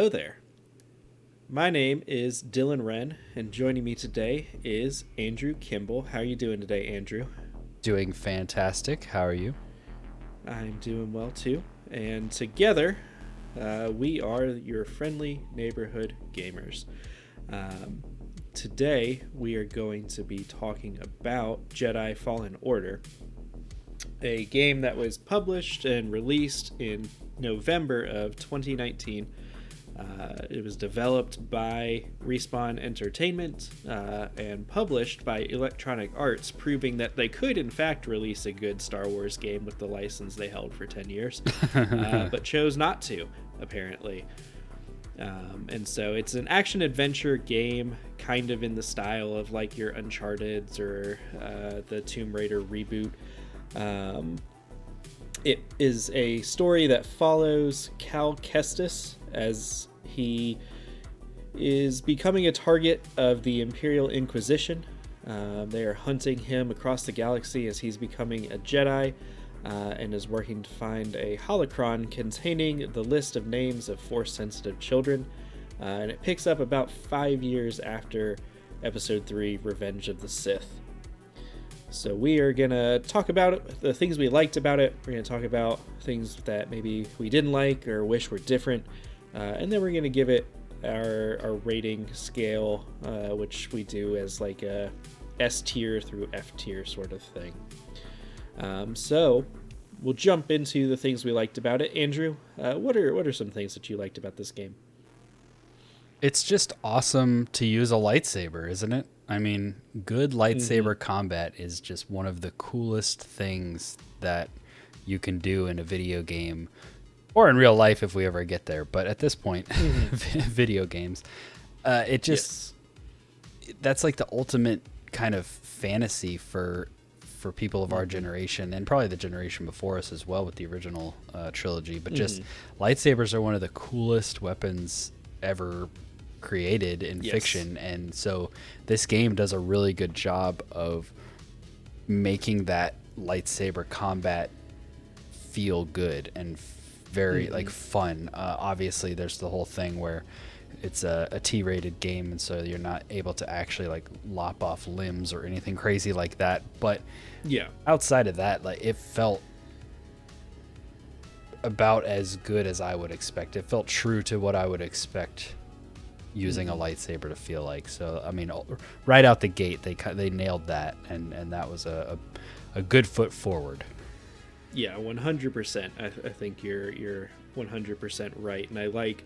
Hello there. My name is Dylan Wren, and joining me today is Andrew Kimball. How are you doing today, Andrew? Doing fantastic. How are you? I'm doing well too. And together, we are your friendly neighborhood gamers. Um, Today, we are going to be talking about Jedi Fallen Order, a game that was published and released in November of 2019. It was developed by Respawn Entertainment and published by Electronic Arts, proving that they could, in fact, release a good Star Wars game with the license they held for 10 years, but chose not to, apparently. And so it's an action-adventure game, kind of in the style of like your Uncharted's or the Tomb Raider reboot. It is a story that follows Cal Kestis as he is becoming a target of the Imperial Inquisition. They are hunting him across the galaxy as he's becoming a Jedi and is working to find a holocron containing the list of names of Force-sensitive children. And it picks up about 5 years after Episode 3, Revenge of the Sith. So we are going to talk about it, the things we liked about it. We're going to talk about things that maybe we didn't like or wish were different. And then we're going to give it our rating scale, which we do as like a S tier through F tier sort of thing. So we'll jump into the things we liked about it. Andrew, what are some things that you liked about this game? It's just awesome to use a lightsaber, isn't it? I mean, good lightsaber combat is just one of the coolest things that you can do in a video game or in real life if we ever get there. But at this point, video games, it just, that's like the ultimate kind of fantasy for people of our generation and probably the generation before us as well with the original trilogy. But just lightsabers are one of the coolest weapons ever created in fiction, and so this game does a really good job of making that lightsaber combat feel good and very like fun. Obviously there's the whole thing where it's a T-rated game, and so you're not able to actually like lop off limbs or anything crazy like that, but outside of that, like, it felt about as good as I would expect. It felt true to what I would expect using a lightsaber to feel like. So I mean, right out the gate they nailed that, and that was a good foot forward. 100%. I think you're 100% right, and I like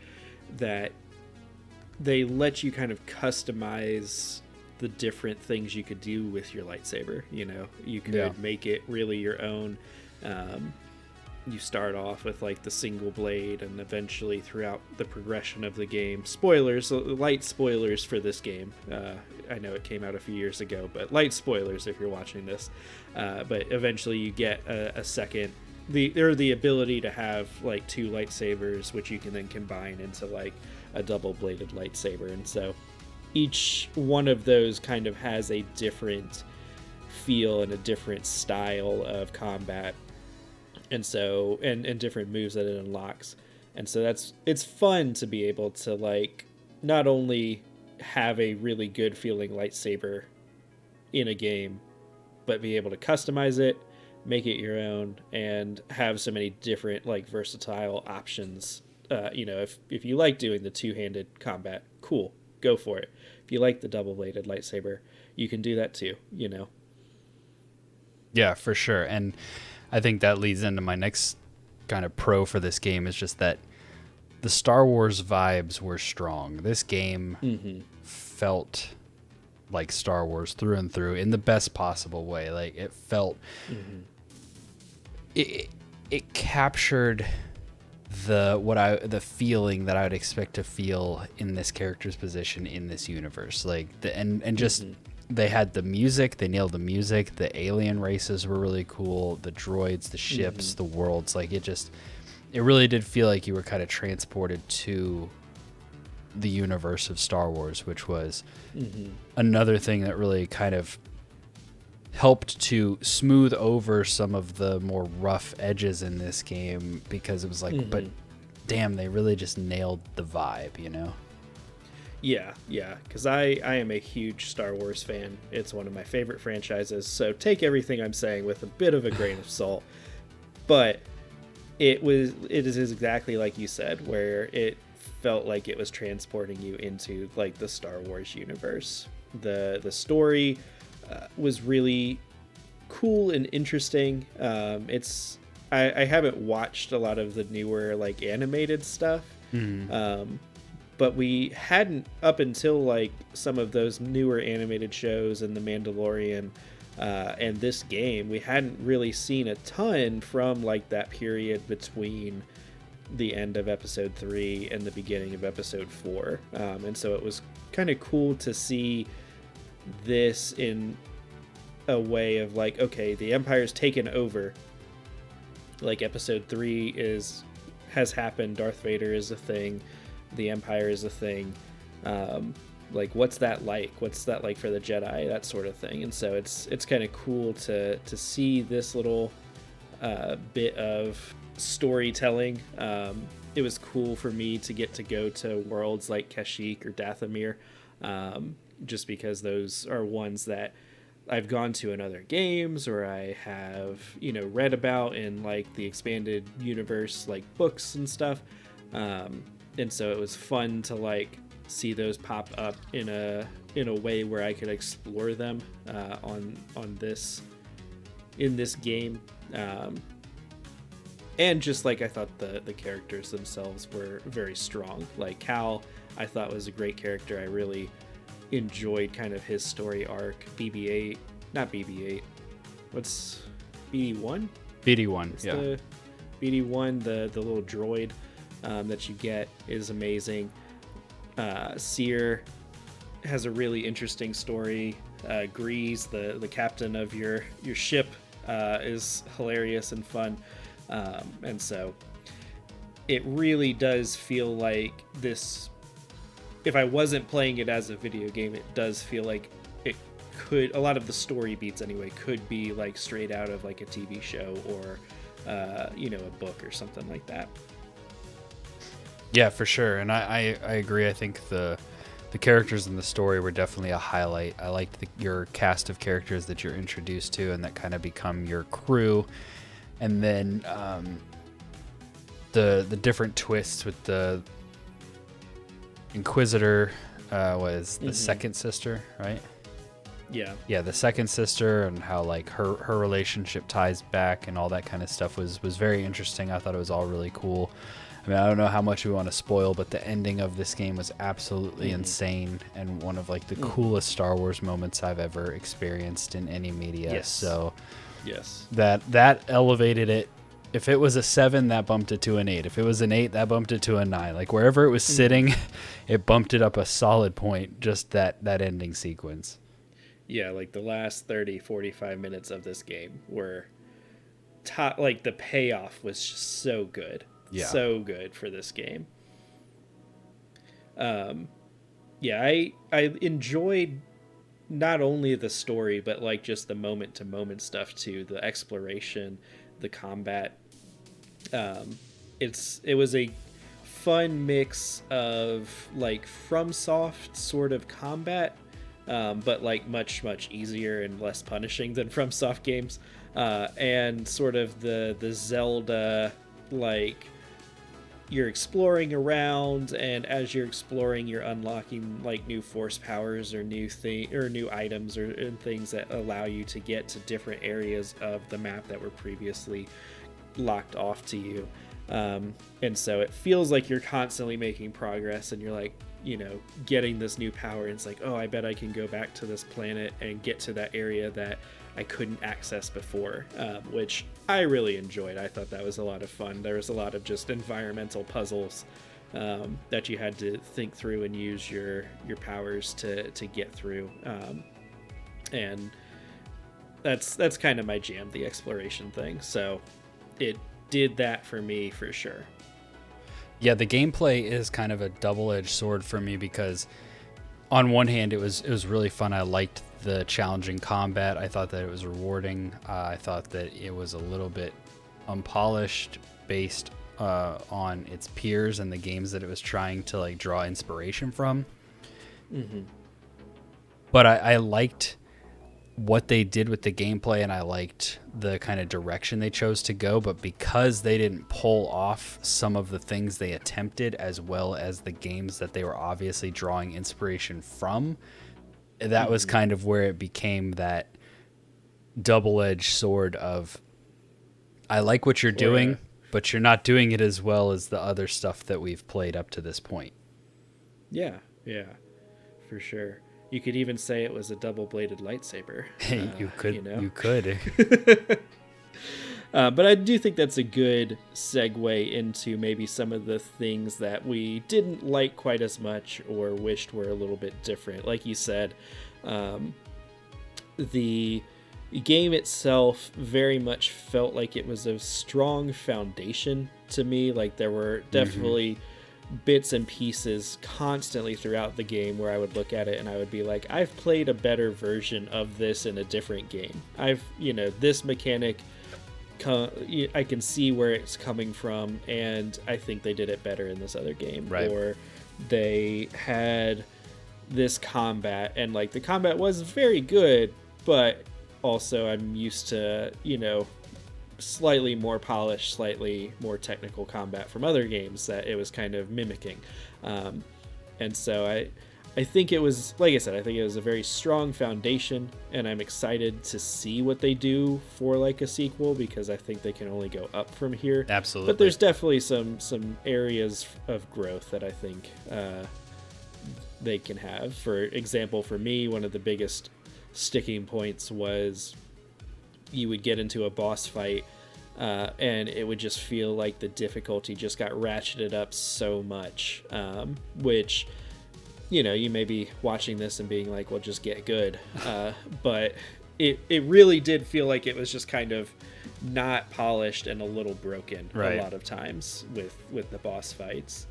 that they let you kind of customize the different things you could do with your lightsaber. You know, you could make it really your own. You start off with like the single blade, and eventually throughout the progression of the game, spoilers, light spoilers for this game. I know it came out a few years ago, but light spoilers if you're watching this. But eventually you get a second, the ability to have like two lightsabers, which you can then combine into like a double bladed lightsaber. And so each one of those kind of has a different feel and a different style of combat. And so, and different moves that it unlocks. And so it's fun to be able to like not only have a really good feeling lightsaber in a game, but be able to customize it, make it your own, and have so many different like versatile options. You know, if you like doing the two-handed combat, cool, go for it. If you like the double-bladed lightsaber, you can do that too, you know. Yeah, for sure. And I think that leads into my next kind of pro for this game, is just that the Star Wars vibes were strong. This game felt like Star Wars through and through in the best possible way. Like, it felt it captured the feeling that I would expect to feel in this character's position in this universe. Like they had the music, they nailed the music, the alien races were really cool, the droids, the ships, the worlds, like it really did feel like you were kind of transported to the universe of Star Wars, which was another thing that really kind of helped to smooth over some of the more rough edges in this game, because it was like, but damn, they really just nailed the vibe, you know? Yeah, because I am a huge Star Wars fan. It's one of my favorite franchises, so take everything I'm saying with a bit of a grain of salt. But it is exactly like you said, where it felt like it was transporting you into like the Star Wars universe. The story was really cool and interesting. I haven't watched a lot of the newer like animated stuff. But we hadn't, up until like some of those newer animated shows and The Mandalorian and this game, we hadn't really seen a ton from like that period between the end of episode 3 and the beginning of episode 4. And so it was kind of cool to see this in a way of like, okay, the Empire's taken over. Like episode 3 has happened. Darth Vader is a thing. The Empire is a thing. Like, what's that like? What's that like for the Jedi? That sort of thing. And so it's kind of cool to see this little bit of storytelling. It was cool for me to get to go to worlds like Kashyyyk or Dathomir, just because those are ones that I've gone to in other games, or I have, read about in like the expanded universe, like books and stuff. And so it was fun to like see those pop up in a way where I could explore them in this game. And just like I thought the characters themselves were very strong. Like Cal, I thought was a great character. I really enjoyed kind of his story arc. Not BB-8. What's BD-1? BD-1, yeah. The BD-1, the little droid that you get is amazing. Seer has a really interesting story. Grease, the captain of your ship, is hilarious and fun. And so it really does feel like this. If I wasn't playing it as a video game, it does feel like it could, a lot of the story beats anyway, could be like straight out of like a TV show or a book or something like that. Yeah, for sure. And I agree. I think the characters in the story were definitely a highlight. I liked your cast of characters that you're introduced to and that kind of become your crew. And then the different twists with the Inquisitor was the second sister, right? Yeah, the second sister, and how like her relationship ties back and all that kind of stuff was very interesting. I thought it was all really cool. I mean, I don't know how much we want to spoil, but the ending of this game was absolutely insane and one of like the coolest Star Wars moments I've ever experienced in any media. Yes. So yes, that elevated it. If it was a 7, that bumped it to an 8. If it was an 8, that bumped it to a 9. Like wherever it was sitting, it bumped it up a solid point. Just that ending sequence. Yeah, like the last 30-45 minutes of this game were top. Like the payoff was just so good. Yeah. So good for this game. Yeah, I enjoyed not only the story, but like just the moment to moment stuff too, the exploration, the combat. It was a fun mix of like FromSoft sort of combat, but like much easier and less punishing than FromSoft games, and sort of the Zelda, like you're exploring around, and as you're exploring, you're unlocking like new force powers or new items and things that allow you to get to different areas of the map that were previously locked off to you. And so it feels like you're constantly making progress, and you're like, getting this new power, and it's like, oh, I bet I can go back to this planet and get to that area that I couldn't access before, which I really enjoyed. I thought that was a lot of fun. There was a lot of just environmental puzzles that you had to think through and use your powers to get through, and that's kind of my jam, the exploration thing. So it did that for me for sure. Yeah, the gameplay is kind of a double-edged sword for me, because on one hand it was really fun. I liked the challenging combat. I thought that it was rewarding. I thought that it was a little bit unpolished based on its peers and the games that it was trying to like draw inspiration from. Mm-hmm. But I liked what they did with the gameplay, and I liked the kind of direction they chose to go. But because they didn't pull off some of the things they attempted, as well as the games that they were obviously drawing inspiration from, that was kind of where it became that double-edged sword of, I like what you're doing, but you're not doing it as well as the other stuff that we've played up to this point. Yeah, for sure. You could even say it was a double-bladed lightsaber. You could. But I do think that's a good segue into maybe some of the things that we didn't like quite as much or wished were a little bit different. Like you said, the game itself very much felt like it was a strong foundation to me. Like there were definitely bits and pieces constantly throughout the game where I would look at it and I would be like, I've played a better version of this in a different game. This mechanic, I can see where it's coming from, and I think they did it better in this other game. Right. Or they had this combat, and like the combat was very good, but also I'm used to, slightly more polished, slightly more technical combat from other games that it was kind of mimicking. And so I think it was, like I said, I think it was a very strong foundation, and I'm excited to see what they do for like a sequel, because I think they can only go up from here. Absolutely. But there's definitely some areas of growth that I think they can have. For example, for me, one of the biggest sticking points was you would get into a boss fight and it would just feel like the difficulty just got ratcheted up so much, which, you may be watching this and being like, well, just get good. But it really did feel like it was just kind of not polished and a little broken a lot of times with the boss fights.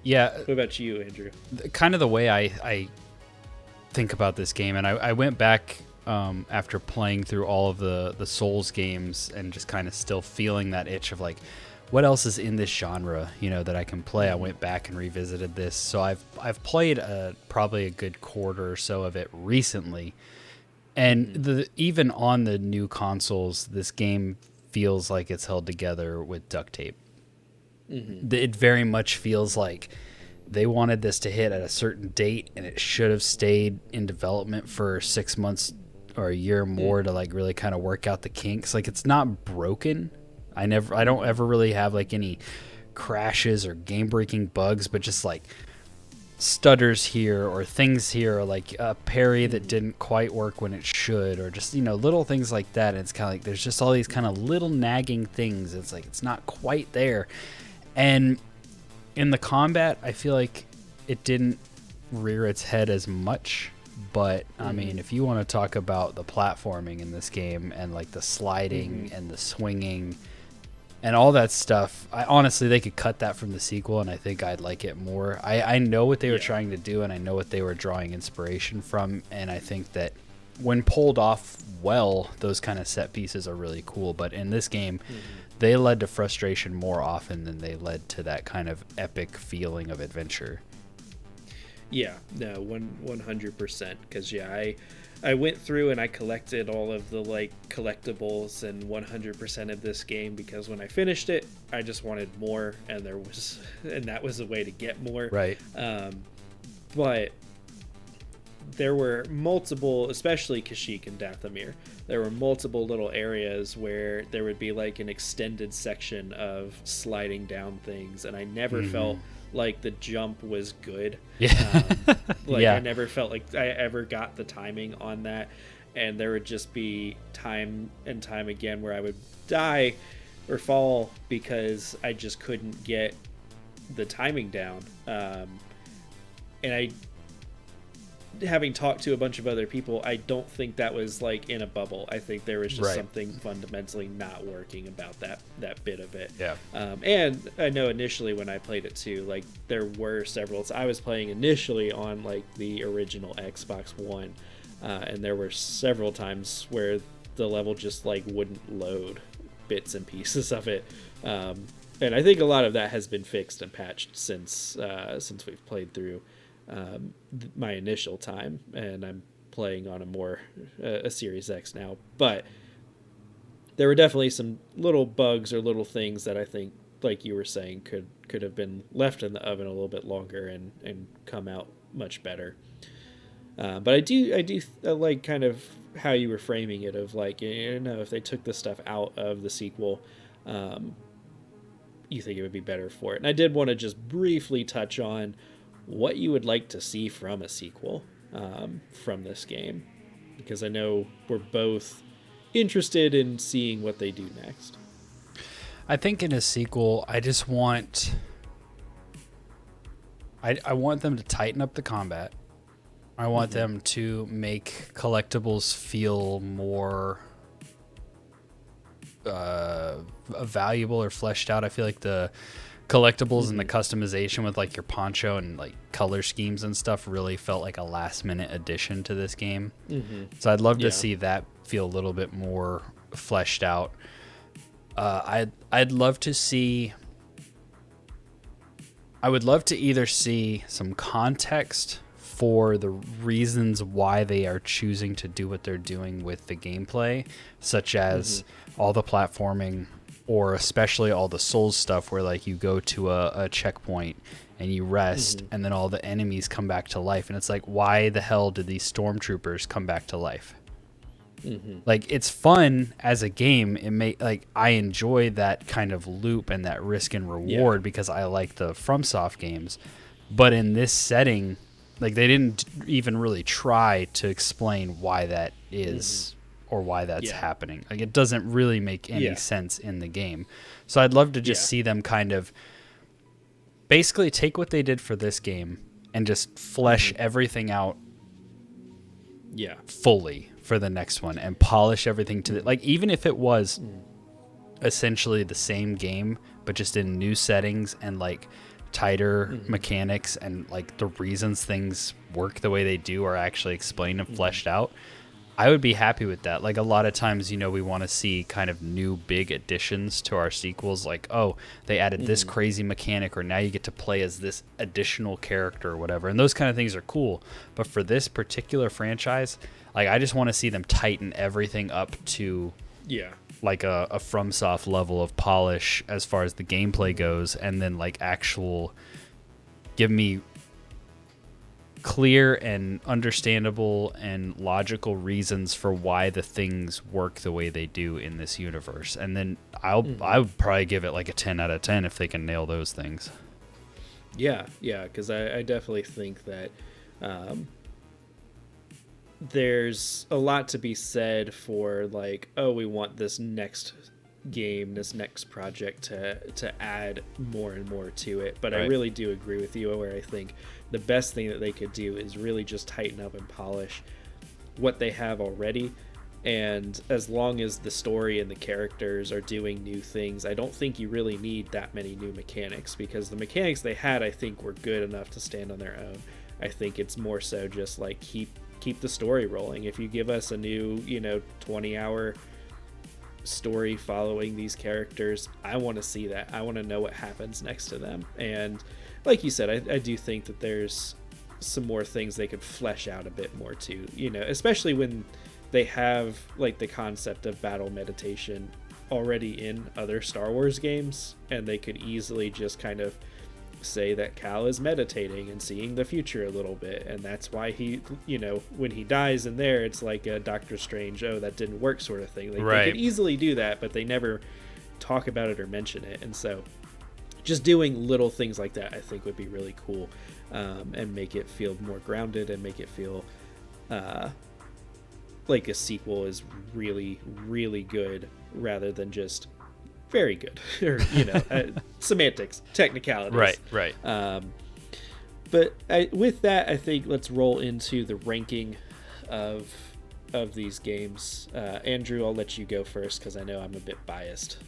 Yeah. What about you, Andrew? Kind of the way I think about this game, and I went back after playing through all of the Souls games and just kind of still feeling that itch of like, what else is in this genre, that I can play. I went back and revisited this. So I've played probably a good quarter or so of it recently. And even on the new consoles, this game feels like it's held together with duct tape. It very much feels like they wanted this to hit at a certain date, and it should have stayed in development for 6 months or a year more to like really kind of work out the kinks. Like, it's not broken. I don't ever really have like any crashes or game breaking bugs, but just like stutters here or things here, or like a parry that didn't quite work when it should, or just, little things like that. And it's kind of like there's just all these kind of little nagging things. It's like it's not quite there. And in the combat, I feel like it didn't rear its head as much. But I mean, if you want to talk about the platforming in this game and like the sliding and the swinging and all that stuff, honestly, they could cut that from the sequel, and I think I'd like it more. I know what they were trying to do, and I know what they were drawing inspiration from, and I think that when pulled off well, those kind of set pieces are really cool. But in this game, they led to frustration more often than they led to that kind of epic feeling of adventure. Yeah, no, 100%. Because I went through and I collected all of the like collectibles and 100% of this game, because when I finished it, I just wanted more, and that was a way to get more. Right. But there were multiple, especially Kashyyyk and Dathomir, there were multiple little areas where there would be like an extended section of sliding down things, and I never felt like the jump was good. I never felt like I ever got the timing on that, and there would just be time and time again where I would die or fall because I just couldn't get the timing down. And having talked to a bunch of other people, I don't think that was like in a bubble. I think there was just something fundamentally not working about that bit of it. Yeah. And I know initially when I played it too, like there were several. I was playing initially on like the original Xbox One, and there were several times where the level just like wouldn't load bits and pieces of it. And And I think a lot of that has been fixed and patched since we've played through my initial time, and I'm playing on a Series X now. But there were definitely some little bugs or little things that I think, like you were saying, could have been left in the oven a little bit longer and come out much better. But I do like kind of how you were framing it, of like, if they took this stuff out of the sequel, you think it would be better for it. And I did want to just briefly touch on what you would like to see from a sequel from this game, because I know we're both interested in seeing what they do next. I think in a sequel, I just want I want them to tighten up the combat. I want them to make collectibles feel more valuable or fleshed out. I feel like the collectibles and the customization with like your poncho and like color schemes and stuff really felt like a last minute addition to this game. So I'd love to see that feel a little bit more fleshed out. I'd love to see, I would love to either see some context for the reasons why they are choosing to do what they're doing with the gameplay, such as all the platforming, or especially all the Souls stuff where like you go to a checkpoint and you rest and then all the enemies come back to life, and it's like, why the hell did these stormtroopers come back to life? Like, it's fun as a game. I enjoy that kind of loop and that risk and reward because I like the FromSoft games. But in this setting, like, they didn't even really try to explain why that is or why that's happening. Like, it doesn't really make any sense in the game. So I'd love to just see them kind of basically take what they did for this game and just flesh everything out fully for the next one and polish everything to the, like, even if it was essentially the same game but just in new settings and like tighter mechanics, and like the reasons things work the way they do are actually explained and fleshed out, I would be happy with that. Like, a lot of times, we want to see kind of new big additions to our sequels, like, oh, they added this crazy mechanic, or now you get to play as this additional character or whatever, and those kind of things are cool. But for this particular franchise, like, I just want to see them tighten everything up to like a FromSoft level of polish as far as the gameplay goes, and then like give me clear and understandable and logical reasons for why the things work the way they do in this universe. And then I would probably give it like a 10 out of 10 if they can nail those things. Yeah, because I definitely think that there's a lot to be said for, like, oh, we want this next game, this next project to add more and more to it. But I really do agree with you, where I think the best thing that they could do is really just tighten up and polish what they have already. And as long as the story and the characters are doing new things, I don't think you really need that many new mechanics, because the mechanics they had, I think, were good enough to stand on their own. I think it's more so just like keep the story rolling. If you give us a new 20-hour story following these characters, I want to see that. I want to know what happens next to them. And like you said, I do think that there's some more things they could flesh out a bit more too, especially when they have like the concept of battle meditation already in other Star Wars games, and they could easily just kind of say that Cal is meditating and seeing the future a little bit, and that's why he, when he dies in there, it's like a Doctor Strange, oh, that didn't work sort of thing. Like, they could easily do that, but they never talk about it or mention it. And so just doing little things like that, I think, would be really cool, and make it feel more grounded and make it feel like a sequel is really, really good rather than just very good, or semantics, technicalities. Right. But with that, I think let's roll into the ranking of these games. Andrew, I'll let you go first because I know I'm a bit biased.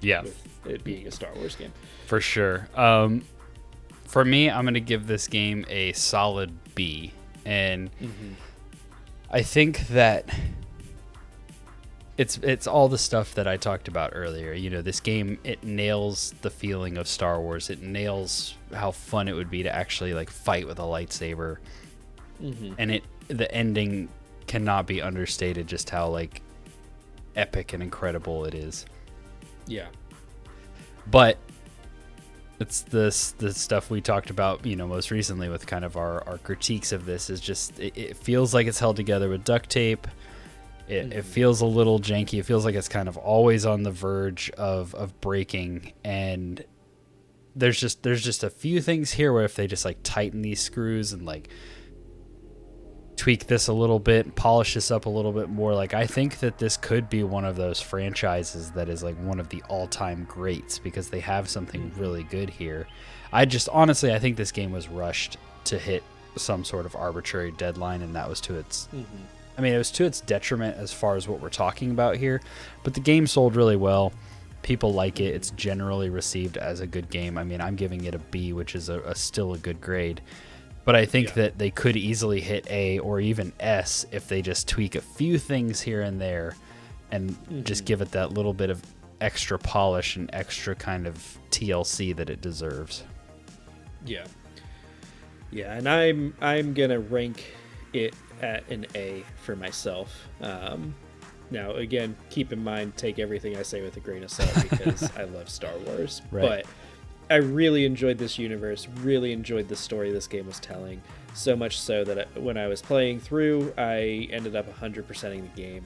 With it being a Star Wars game, for sure. For me, I'm going to give this game a solid B, and I think that it's all the stuff that I talked about earlier. You know, this game, it nails the feeling of Star Wars. It nails how fun it would be to actually like fight with a lightsaber. And the ending cannot be understated, just how like epic and incredible it is. Yeah. But it's the stuff we talked about, you know, most recently with kind of our critiques of this, is just it feels like it's held together with duct tape. It feels a little janky. It feels like it's kind of always on the verge of breaking. And there's just a few things here where if they just like tighten these screws and like tweak this a little bit, polish this up a little bit more, like I think that this could be one of those franchises that is like one of the all-time greats, because they have something really good here. I think this game was rushed to hit some sort of arbitrary deadline, and that was to its I mean, it was to its detriment as far as what we're talking about here, but the game sold really well. People like it. It's generally received as a good game. I mean, I'm giving it a B, which is still a good grade. But I think that they could easily hit A or even S if they just tweak a few things here and there and just give it that little bit of extra polish and extra kind of TLC that it deserves. Yeah. Yeah, and I'm going to rank it at an A for myself. Now, again, keep in mind, take everything I say with a grain of salt, because I love Star Wars. Right. But I really enjoyed this universe, really enjoyed the story this game was telling, so much so that when I was playing through, I ended up 100%ing the game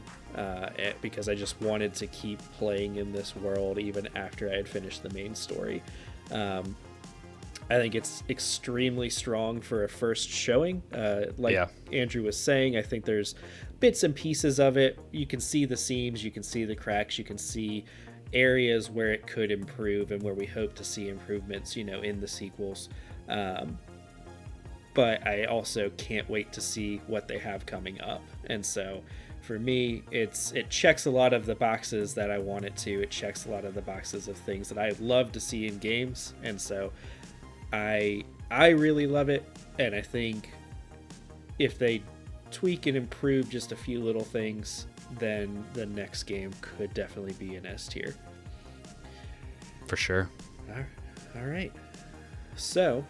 because I just wanted to keep playing in this world even after I had finished the main story. I think it's extremely strong for a first showing. Andrew was saying, I think there's bits and pieces of it. You can see the seams, you can see the cracks, you can see areas where it could improve and where we hope to see improvements, you know, in the sequels. But I also can't wait to see what they have coming up. And so for me, it checks a lot of the boxes that I want it to. It checks a lot of the boxes of things that I love to see in games. And so I really love it. And I think if they tweak and improve just a few little things, then the next game could definitely be an S tier. For sure. All right. So,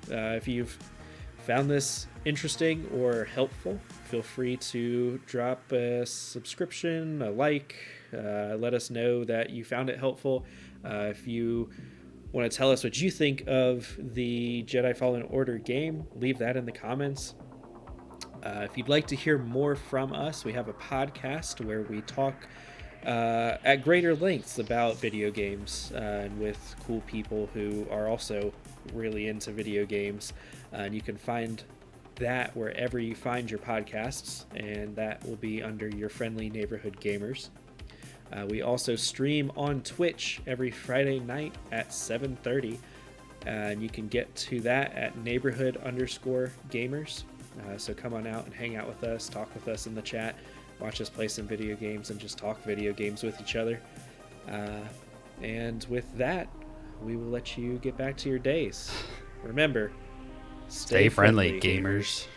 if you've found this interesting or helpful, feel free to drop a subscription, a like, let us know that you found it helpful. If you want to tell us what you think of the Jedi Fallen Order game, leave that in the comments. If you'd like to hear more from us, we have a podcast where we talk at greater lengths about video games and with cool people who are also really into video games. And you can find that wherever you find your podcasts, and that will be under Your Friendly Neighborhood Gamers. We also stream on Twitch every Friday night at 7:30, and you can get to that at neighborhood_gamers. So come on out and hang out with us, talk with us in the chat, watch us play some video games, and just talk video games with each other. And with that, we will let you get back to your days. Remember, stay friendly, gamers.